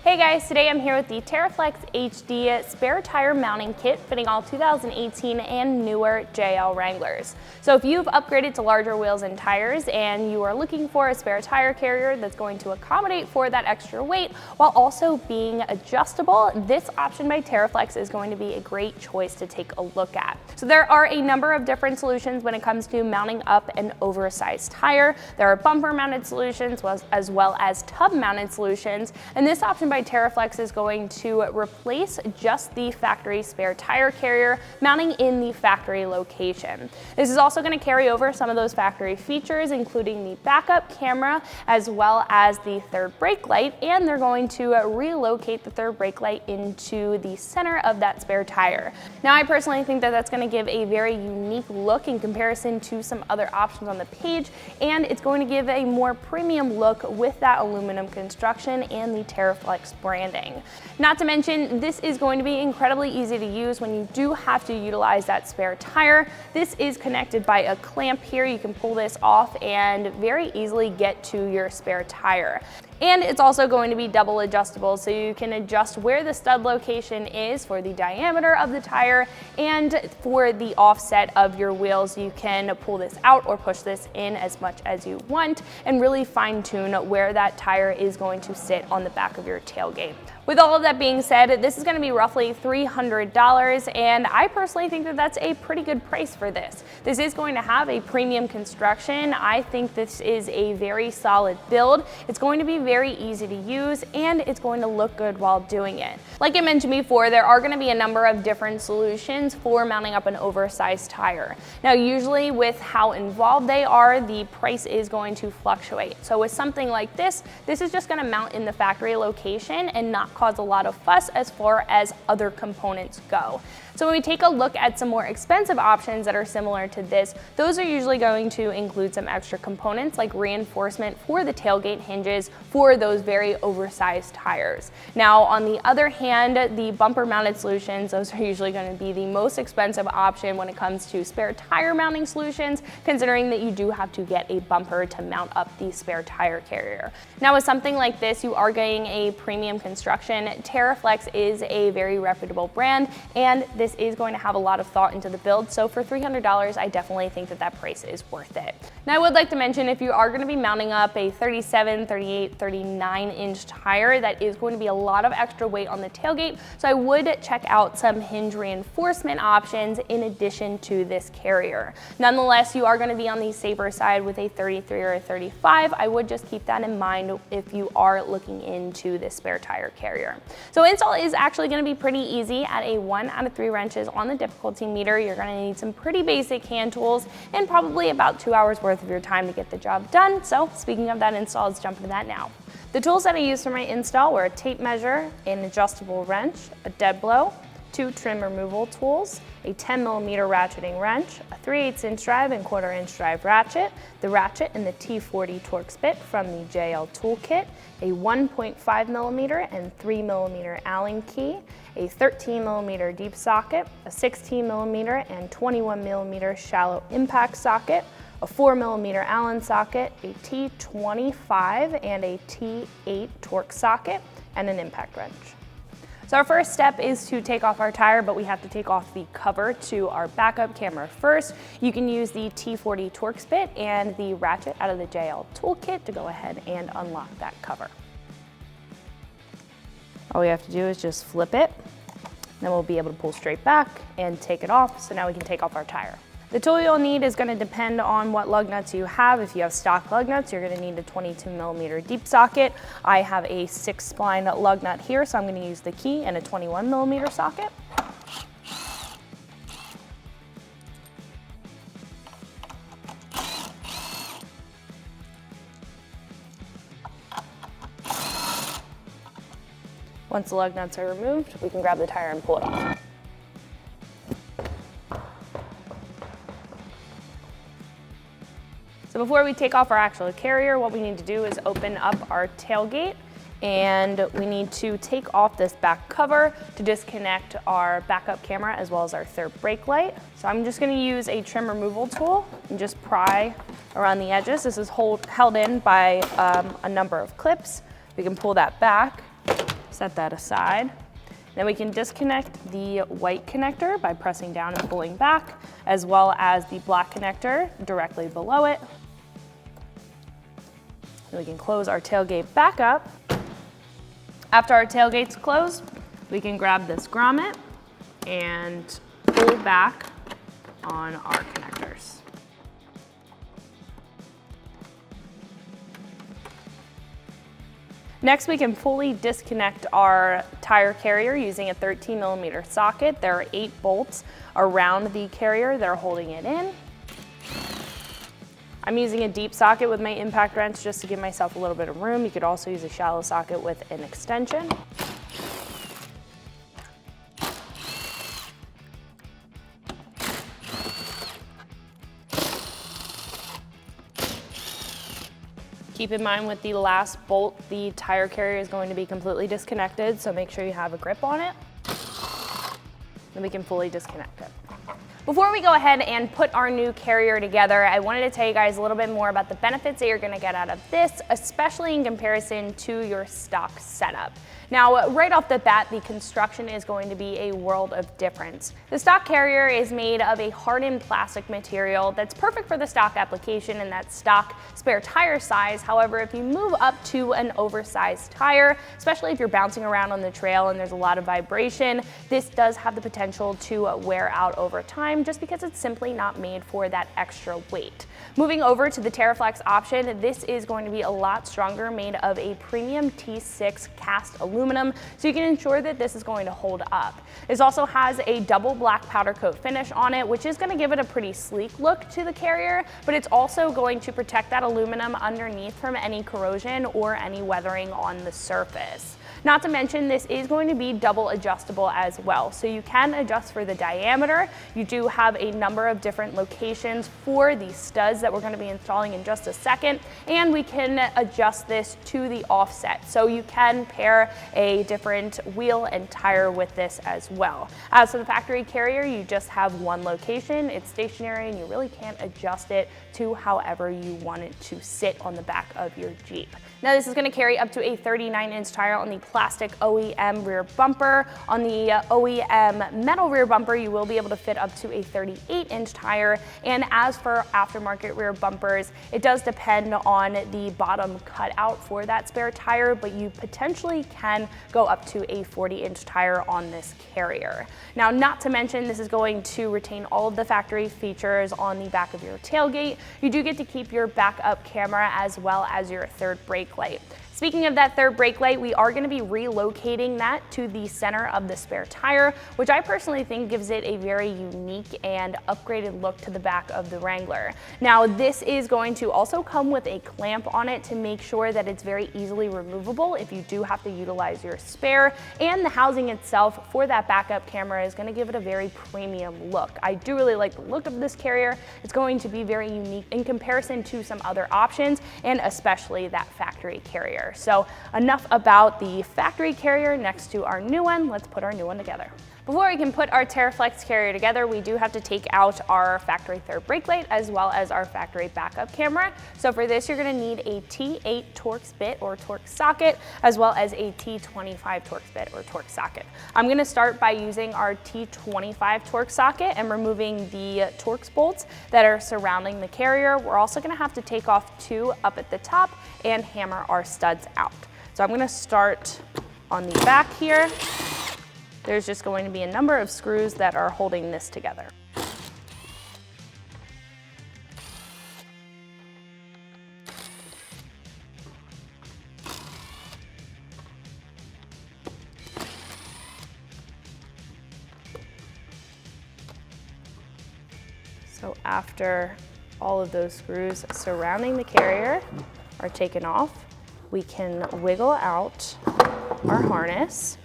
Hey guys, today I'm here with the Teraflex HD spare tire mounting kit fitting all 2018 and newer JL Wranglers. So if you've upgraded to larger wheels and tires and you are looking for a spare tire carrier that's going to accommodate for that extra weight while also being adjustable, this option by Teraflex is going to be a great choice to take a look at. So there are a number of different solutions when it comes to mounting up an oversized tire. There are bumper mounted solutions as well as tub mounted solutions, and this option by Teraflex is going to replace just the factory spare tire carrier, mounting in the factory location. This is also going to carry over some of those factory features, including the backup camera as well as the third brake light, and they're going to relocate the third brake light into the center of that spare tire. Now, I personally think that that's going to give a very unique look in comparison to some other options on the page, and it's going to give a more premium look with that aluminum construction and the Teraflex branding. Not to mention, this is going to be incredibly easy to use when you do have to utilize that spare tire. This is connected by a clamp here. You can pull this off and very easily get to your spare tire. And it's also going to be double adjustable, so you can adjust where the stud location is for the diameter of the tire, and for the offset of your wheels, you can pull this out or push this in as much as you want and really fine tune where that tire is going to sit on the back of your tailgate. With all of that being said, this is going to be roughly $300, and I personally think that that's a pretty good price for this. This is going to have a premium construction. I think this is a very solid build. It's going to be very easy to use, and it's going to look good while doing it. Like I mentioned before, there are going to be a number of different solutions for mounting up an oversized tire. Now, usually with how involved they are, the price is going to fluctuate. So with something like this is just going to mount in the factory location and not cause a lot of fuss as far as other components go. So when we take a look at some more expensive options that are similar to this, those are usually going to include some extra components like reinforcement for the tailgate hinges for those very oversized tires. Now, on the other hand, the bumper mounted solutions, those are usually going to be the most expensive option when it comes to spare tire mounting solutions, considering that you do have to get a bumper to mount up the spare tire carrier. Now, with something like this, you are getting a premium construction. Teraflex is a very reputable brand, and this is going to have a lot of thought into the build. So for $300, I definitely think that that price is worth it. Now, I would like to mention, if you are going to be mounting up a 37, 38, 39-inch tire, that is going to be a lot of extra weight on the tailgate. So I would check out some hinge reinforcement options in addition to this carrier. Nonetheless, you are going to be on the safer side with a 33 or a 35. I would just keep that in mind if you are looking into this spare tire carrier. So install is actually going to be pretty easy. At a 1 out of 3 wrenches on the difficulty meter, you're going to need some pretty basic hand tools and probably about 2 hours worth of your time to get the job done. So speaking of that install, let's jump into that now. The tools that I used for my install were a tape measure, an adjustable wrench, a dead blow, 2 trim removal tools, a 10mm ratcheting wrench, a 3/8" drive and 1/4" drive ratchet, the ratchet and the T40 Torx bit from the JL toolkit, a 1.5mm and 3mm Allen key, a 13mm deep socket, a 16mm and 21mm shallow impact socket, a 4mm Allen socket, a T25 and a T8 Torx socket, and an impact wrench. So our first step is to take off our tire, but we have to take off the cover to our backup camera first. You can use the T40 Torx bit and the ratchet out of the JL toolkit to go ahead and unlock that cover. All we have to do is just flip it, then we'll be able to pull straight back and take it off, so now we can take off our tire. The tool you'll need is going to depend on what lug nuts you have. If you have stock lug nuts, you're going to need a 22mm deep socket. I have a 6-spline lug nut here, so I'm going to use the key and a 21mm socket. Once the lug nuts are removed, we can grab the tire and pull it off. So before we take off our actual carrier, what we need to do is open up our tailgate, and we need to take off this back cover to disconnect our backup camera as well as our third brake light. So I'm just going to use a trim removal tool and just pry around the edges. This is held in by a number of clips. We can pull that back Set that aside. Then we can disconnect the white connector by pressing down and pulling back, as well as the black connector directly below it. Then we can close our tailgate back up. After our tailgate's closed, we can grab this grommet and pull back on our connectors. Next, we can fully disconnect our tire carrier using a 13mm socket. There are 8 bolts around the carrier that are holding it in. I'm using a deep socket with my impact wrench just to give myself a little bit of room. You could also use a shallow socket with an extension. Keep in mind with the last bolt, the tire carrier is going to be completely disconnected, so make sure you have a grip on it. Then we can fully disconnect it. Before we go ahead and put our new carrier together, I wanted to tell you guys a little bit more about the benefits that you're gonna get out of this, especially in comparison to your stock setup. Now, right off the bat, the construction is going to be a world of difference. The stock carrier is made of a hardened plastic material that's perfect for the stock application and that stock spare tire size. However, if you move up to an oversized tire, especially if you're bouncing around on the trail and there's a lot of vibration, this does have the potential to wear out over time just because it's simply not made for that extra weight. Moving over to the Teraflex option, this is going to be a lot stronger, made of a premium T6 cast aluminum, so you can ensure that this is going to hold up. This also has a double black powder coat finish on it, which is going to give it a pretty sleek look to the carrier, but it's also going to protect that aluminum underneath from any corrosion or any weathering on the surface. Not to mention, this is going to be double adjustable as well. So you can adjust for the diameter. You do have a number of different locations for the studs that we're going to be installing in just a second. And we can adjust this to the offset. So you can pair a different wheel and tire with this as well. As for the factory carrier, you just have one location. It's stationary and you really can't adjust it to however you want it to sit on the back of your Jeep. Now this is going to carry up to a 39-inch tire on the plastic OEM rear bumper. On the OEM metal rear bumper, you will be able to fit up to a 38-inch tire. And as for aftermarket rear bumpers, it does depend on the bottom cutout for that spare tire, but you potentially can go up to a 40-inch tire on this carrier. Now, not to mention, this is going to retain all of the factory features on the back of your tailgate. You do get to keep your backup camera as well as your third brake light. Speaking of that third brake light, we are going to be relocating that to the center of the spare tire, which I personally think gives it a very unique and upgraded look to the back of the Wrangler. Now, this is going to also come with a clamp on it to make sure that it's very easily removable if you do have to utilize your spare, and the housing itself for that backup camera is going to give it a very premium look. I do really like the look of this carrier. It's going to be very unique in comparison to some other options, and especially that factory carrier. So enough about the factory carrier next to our new one. Let's put our new one together. Before we can put our Teraflex carrier together, we do have to take out our factory third brake light as well as our factory backup camera. So for this, you're going to need a T8 Torx bit or Torx socket, as well as a T25 Torx bit or Torx socket. I'm going to start by using our T25 Torx socket and removing the Torx bolts that are surrounding the carrier. We're also going to have to take off 2 up at the top and hammer our studs out. So I'm going to start on the back here. There's just going to be a number of screws that are holding this together. So after all of those screws surrounding the carrier are taken off, we can wiggle out our harness.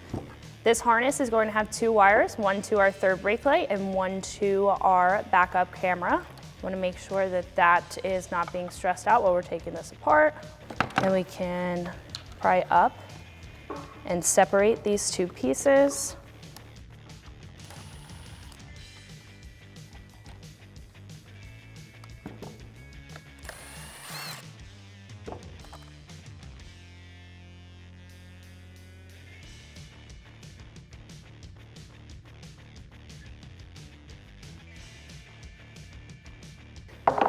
This harness is going to have 2 wires, one to our third brake light and one to our backup camera. You want to make sure that that is not being stressed out while we're taking this apart. And we can pry up and separate these 2 pieces.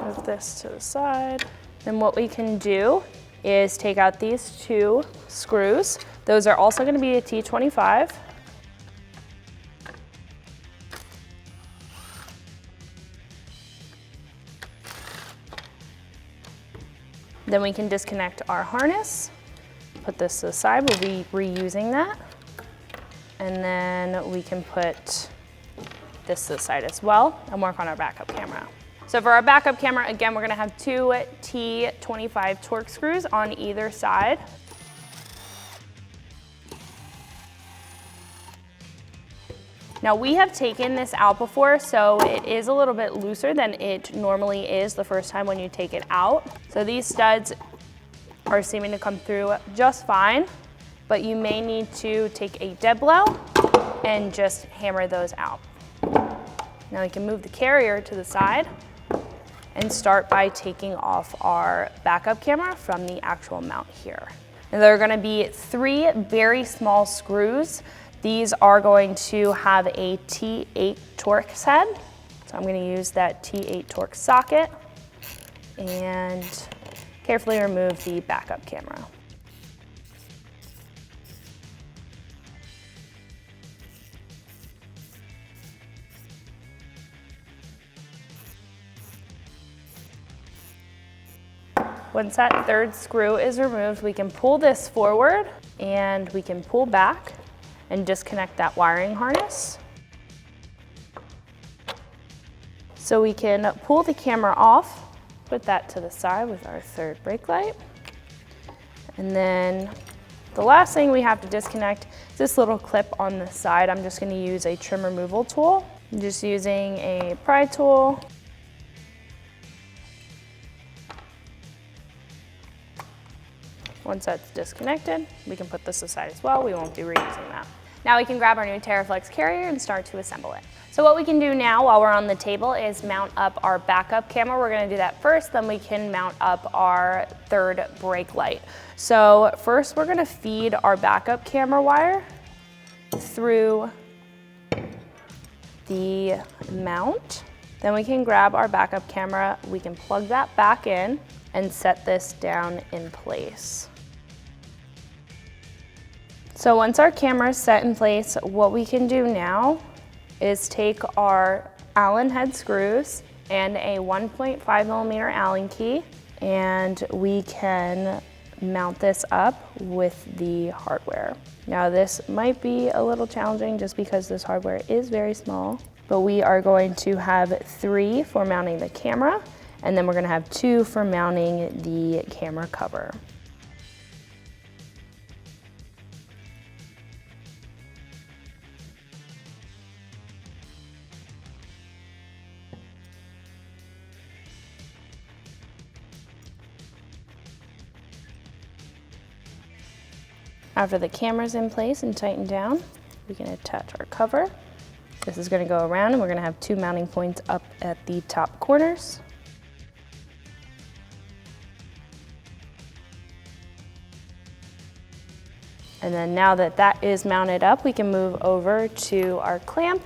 Move this to the side. Then what we can do is take out these 2 screws. Those are also going to be a T25. Then we can disconnect our harness, put this to the side, we'll be reusing that. And then we can put this to the side as well and work on our backup camera. So for our backup camera, again, we're gonna have 2 T25 Torx screws on either side. Now we have taken this out before, so it is a little bit looser than it normally is the first time when you take it out. So these studs are seeming to come through just fine, but you may need to take a dead blow and just hammer those out. Now we can move the carrier to the side and start by taking off our backup camera from the actual mount here. And there are gonna be 3 very small screws. These are going to have a T8 Torx head. So I'm gonna use that T8 Torx socket and carefully remove the backup camera. Once that 3rd screw is removed, we can pull this forward and we can pull back and disconnect that wiring harness. So we can pull the camera off, put that to the side with our 3rd brake light. And then the last thing we have to disconnect is this little clip on the side. I'm just gonna use a trim removal tool. I'm just using a pry tool. Once that's disconnected, we can put this aside as well. We won't be reusing that. Now we can grab our new Teraflex carrier and start to assemble it. So what we can do now while we're on the table is mount up our backup camera. We're gonna do that first, then we can mount up our 3rd brake light. So first we're gonna feed our backup camera wire through the mount. Then we can grab our backup camera, we can plug that back in and set this down in place. So once our camera is set in place, what we can do now is take our Allen head screws and a 1.5mm Allen key, and we can mount this up with the hardware. Now this might be a little challenging just because this hardware is very small, but we are going to have 3 for mounting the camera, and then we're gonna have 2 for mounting the camera cover. After the camera's in place and tightened down, we can attach our cover. This is gonna go around and we're gonna have 2 mounting points up at the top corners. And then now that that is mounted up, we can move over to our clamp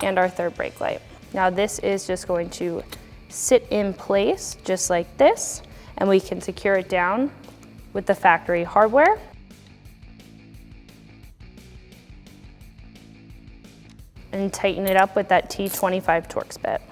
and our 3rd brake light. Now this is just going to sit in place just like this, and we can secure it down with the factory hardware. And tighten it up with that T25 Torx bit.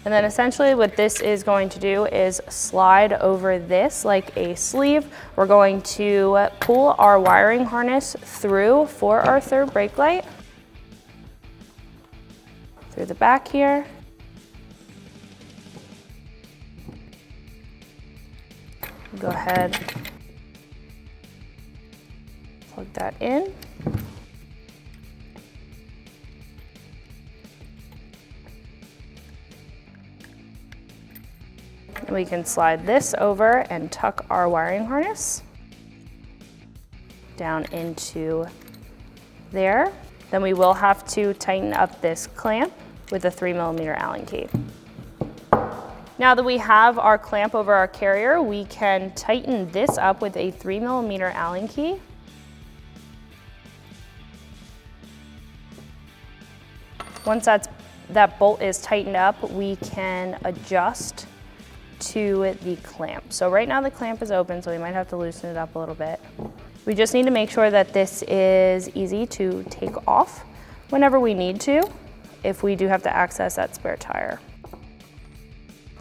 And then essentially what this is going to do is slide over this like a sleeve. We're going to pull our wiring harness through for our 3rd brake light. Through the back here. Go ahead, plug that in. We can slide this over and tuck our wiring harness down into there. Then we will have to tighten up this clamp with a 3mm Allen key. Now that we have our clamp over our carrier, we can tighten this up with a 3mm Allen key. Once that bolt is tightened up, we can adjust to the clamp. So right now the clamp is open, so we might have to loosen it up a little bit. We just need to make sure that this is easy to take off whenever we need to, if we do have to access that spare tire.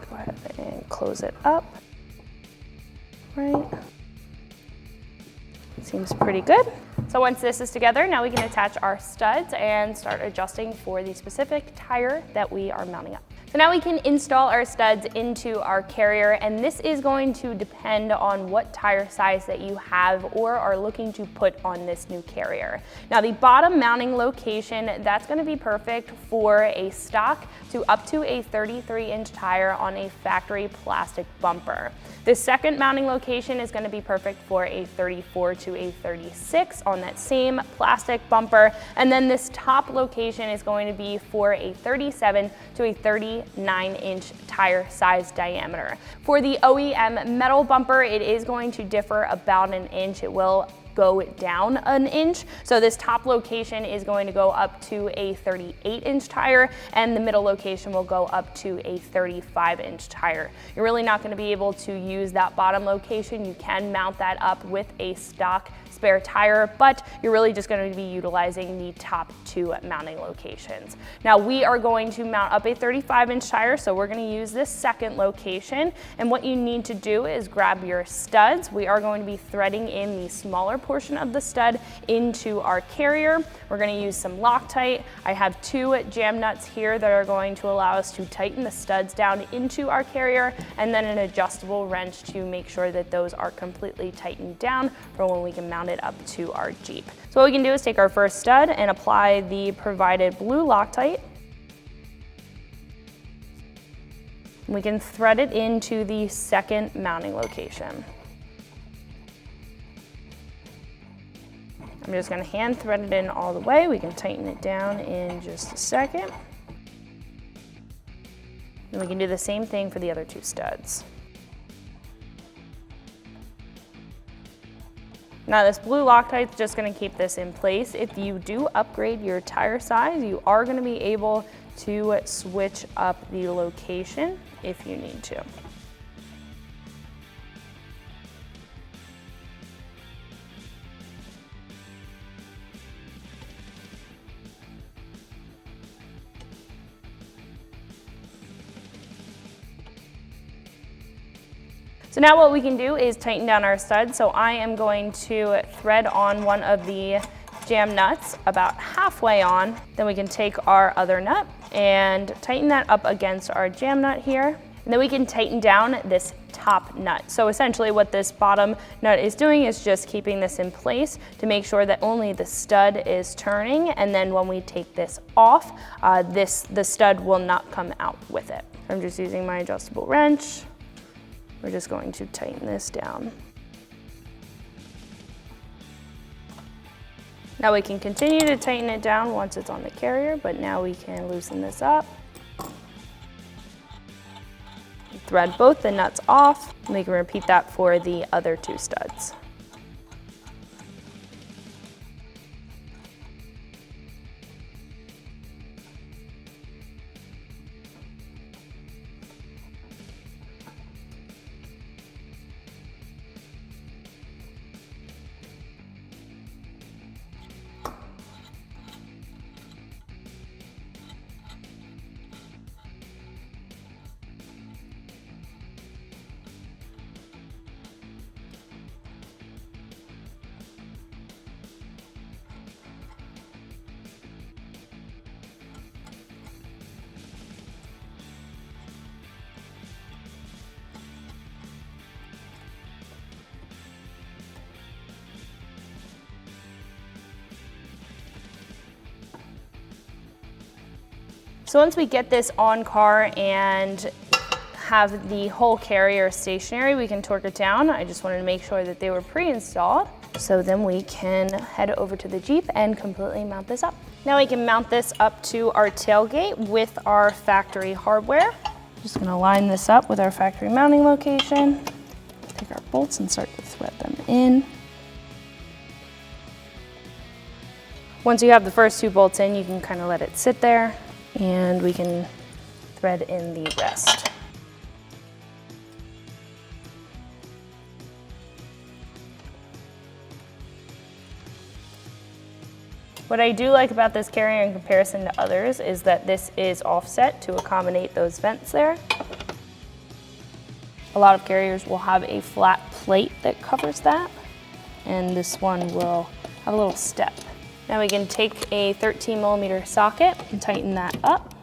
Go ahead and close it up. Right. Seems pretty good. So once this is together, now we can attach our studs and start adjusting for the specific tire that we are mounting up. So now we can install our studs into our carrier, and this is going to depend on what tire size that you have or are looking to put on this new carrier. Now the bottom mounting location, that's going to be perfect for a stock to up to a 33-inch tire on a factory plastic bumper. The second mounting location is going to be perfect for a 34 to a 36 on that same plastic bumper, and then this top location is going to be for a 37 to a 39-inch tire size diameter. For the OEM metal bumper, it is going to differ about an inch. It will go down an inch. So this top location is going to go up to a 38-inch tire, and the middle location will go up to a 35-inch tire. You're really not going to be able to use that bottom location. You can mount that up with a stock spare tire, but you're really just going to be utilizing the top two mounting locations. Now we are going to mount up a 35-inch tire, so we're going to use this second location, and what you need to do is grab your studs. We are going to be threading in the smaller portion of the stud into our carrier. We're going to use some Loctite. I have 2 jam nuts here that are going to allow us to tighten the studs down into our carrier, and then an adjustable wrench to make sure that those are completely tightened down for when we can mount it up to our Jeep. So what we can do is take our first stud and apply the provided blue Loctite. We can thread it into the second mounting location. I'm just going to hand thread it in all the way. We can tighten it down in just a second. And we can do the same thing for the other 2 studs. Now this blue Loctite is just going to keep this in place. If you do upgrade your tire size, you are going to be able to switch up the location if you need to. So now what we can do is tighten down our studs. So I am going to thread on one of the jam nuts about halfway on. Then we can take our other nut and tighten that up against our jam nut here. And then we can tighten down this top nut. So essentially what this bottom nut is doing is just keeping this in place to make sure that only the stud is turning, and then when we take this off, the stud will not come out with it. I'm just using my adjustable wrench. We're just going to tighten this down. Now we can continue to tighten it down once it's on the carrier, but now we can loosen this up. Thread both the nuts off, and we can repeat that for the other 2 studs. So once we get this on car and have the whole carrier stationary, we can torque it down. I just wanted to make sure that they were pre-installed. So then we can head over to the Jeep and completely mount this up. Now we can mount this up to our tailgate with our factory hardware. Just gonna line this up with our factory mounting location. Take our bolts and start to thread them in. Once you have the first 2 bolts in, you can kind of let it sit there and we can thread in the rest. What I do like about this carrier in comparison to others is that this is offset to accommodate those vents there. A lot of carriers will have a flat plate that covers that, and this one will have a little step. Now we can take a 13mm socket and tighten that up,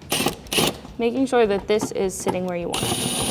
making sure that this is sitting where you want it.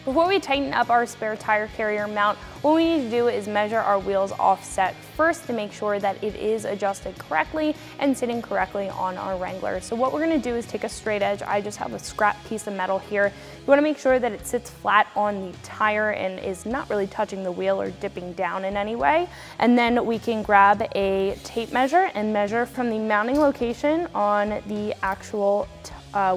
Before we tighten up our spare tire carrier mount, what we need to do is measure our wheels offset first to make sure that it is adjusted correctly and sitting correctly on our Wrangler. So what we're gonna do is take a straight edge. I just have a scrap piece of metal here. You wanna make sure that it sits flat on the tire and is not really touching the wheel or dipping down in any way. And then we can grab a tape measure and measure from the mounting location on the actual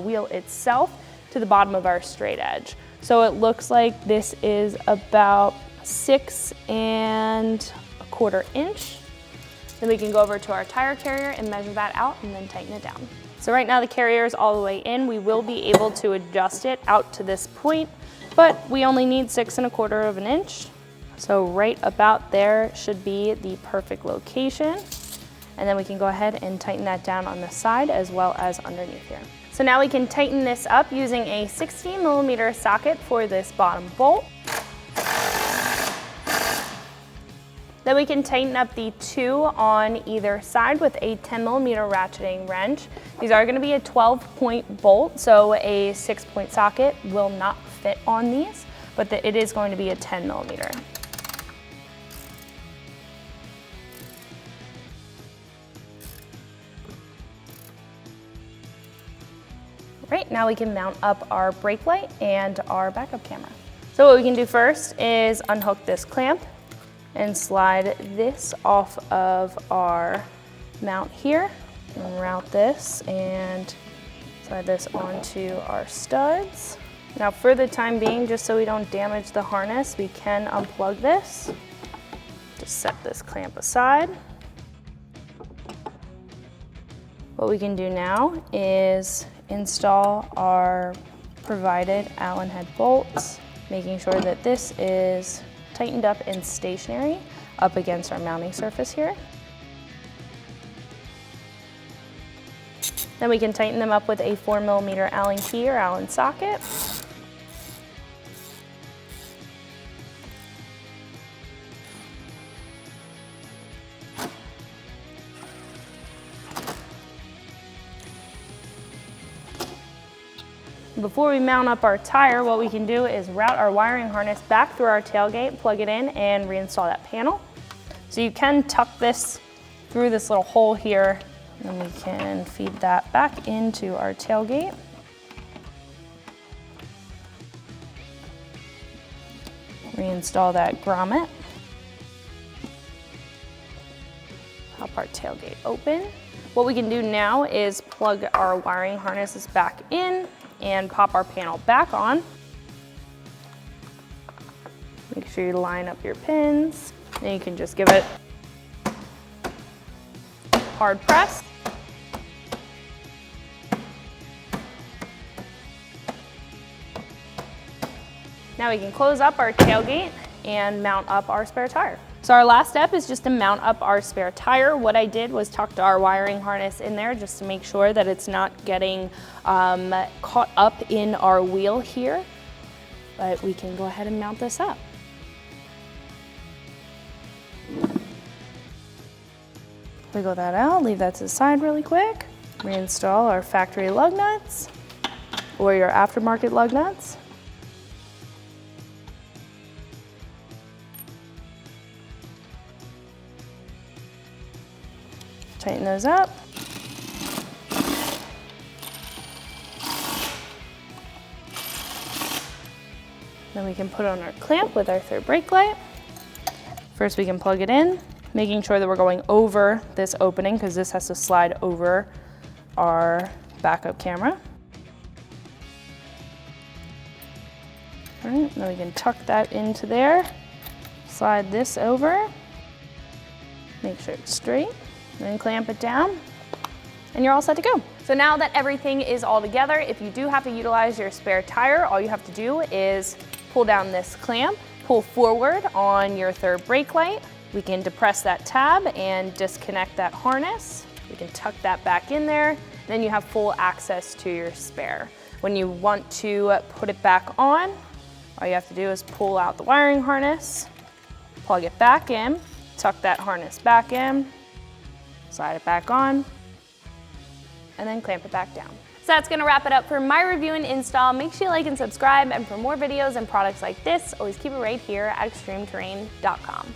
wheel itself to the bottom of our straight edge. So it looks like this is about 6 1/4 inch. Then we can go over to our tire carrier and measure that out and then tighten it down. So right now the carrier is all the way in. We will be able to adjust it out to this point, but we only need 6 1/4 of an inch. So right about there should be the perfect location. And then we can go ahead and tighten that down on the side as well as underneath here. So now we can tighten this up using a 16mm socket for this bottom bolt. Then we can tighten up the 2 on either side with a 10mm ratcheting wrench. These are going to be a 12-point bolt, so a 6-point socket will not fit on these, but it is going to be a 10mm. Right, now we can mount up our brake light and our backup camera. So what we can do first is unhook this clamp and slide this off of our mount here and route this and slide this onto our studs. Now for the time being, just so we don't damage the harness, we can unplug this. Just set this clamp aside. What we can do now is install our provided Allen head bolts, making sure that this is tightened up and stationary up against our mounting surface here. Then we can tighten them up with a 4mm Allen key or Allen socket. Before we mount up our tire, what we can do is route our wiring harness back through our tailgate, plug it in, and reinstall that panel. So you can tuck this through this little hole here, and we can feed that back into our tailgate. Reinstall that grommet. Pop our tailgate open. What we can do now is plug our wiring harnesses back in and pop our panel back on. Make sure you line up your pins. Then you can just give it a hard press. Now we can close up our tailgate and mount up our spare tire. So our last step is just to mount up our spare tire. What I did was tucked our wiring harness in there just to make sure that it's not getting caught up in our wheel here. But we can go ahead and mount this up. Wiggle that out, leave that to the side really quick. Reinstall our factory lug nuts or your aftermarket lug nuts. Tighten those up. Then we can put on our clamp with our third brake light. First we can plug it in, making sure that we're going over this opening because this has to slide over our backup camera. All right, then we can tuck that into there, slide this over, make sure it's straight, then clamp it down, and you're all set to go. So now that everything is all together, if you do have to utilize your spare tire, all you have to do is pull down this clamp, pull forward on your third brake light. We can depress that tab and disconnect that harness. We can tuck that back in there. Then you have full access to your spare. When you want to put it back on, all you have to do is pull out the wiring harness, plug it back in, tuck that harness back in, slide it back on, and then clamp it back down. So that's gonna wrap it up for my review and install. Make sure you like and subscribe, and for more videos and products like this, always keep it right here at ExtremeTerrain.com.